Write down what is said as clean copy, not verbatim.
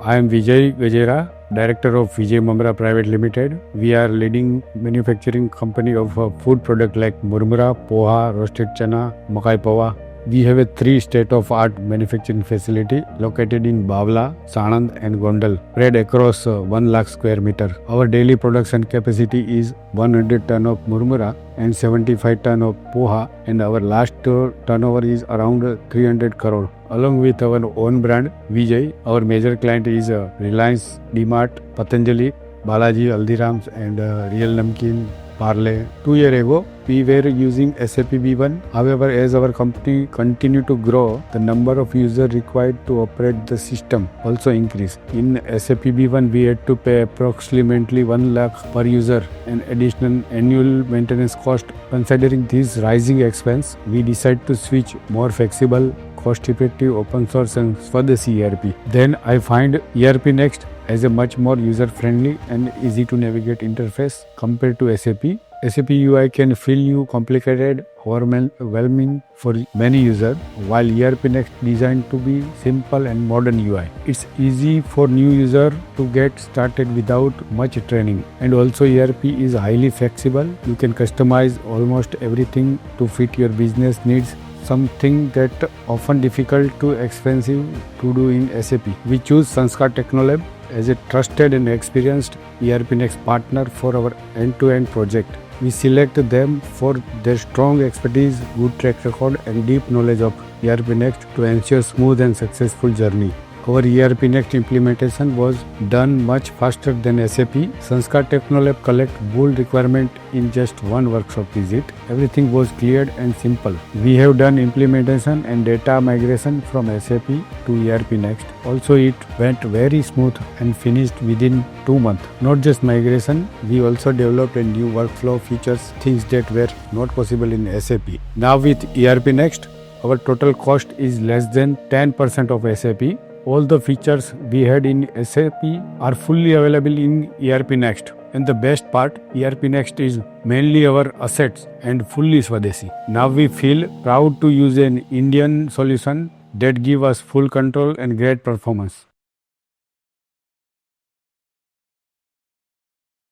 I am Vijay Gajera, Director of Vijay Mamra Private Limited. We are leading manufacturing company of food product like Murmura, Poha, roasted Chana, Makai Poha. We have a 3 state-of-art manufacturing facility located in Bavla, Sanand and Gondal, spread across 1 lakh square meter. Our daily production capacity is 100 ton of Murmura and 75 ton of Poha, and our last turnover is around 300 crore. Along with our own brand Vijay, our major client is Reliance, D-Mart, Patanjali, Balaji, Haldirams and real Namkeen, Parle. 2 years ago, we were using SAP B1. However, as our company continued to grow, the number of users required to operate the system also increased. In SAP B1, we had to pay approximately 1 lakh per user and additional annual maintenance cost. Considering this rising expense, we decided to switch more flexible, cost-effective open source and Swadeshi ERP. Then I find ERPNext as a much more user-friendly and easy to navigate interface compared to SAP. SAP UI can feel you complicated, overwhelming for many users, while ERPNext designed to be simple and modern UI. It's easy for new user to get started without much training. And also ERP is highly flexible. You can customize almost everything to fit your business needs, something that often difficult to expensive to do in SAP. We choose Sanskar Technolab as a trusted and experienced ERPNext partner for our end-to-end project. We select them for their strong expertise, good track record and deep knowledge of ERPNext to ensure smooth and successful journey. Our ERPNext implementation was done much faster than SAP. Sanskar Technolab collect bold requirement in just one workshop visit. Everything was cleared and simple. We have done implementation and data migration from SAP to ERPNext. Also, it went very smooth and finished within 2 months. Not just migration, we also developed a new workflow features, things that were not possible in SAP. Now with ERPNext, our total cost is less than 10% of SAP. All the features we had in SAP are fully available in ERPNext. And the best part, ERPNext is mainly our assets and fully Swadeshi. Now we feel proud to use an Indian solution that give us full control and great performance.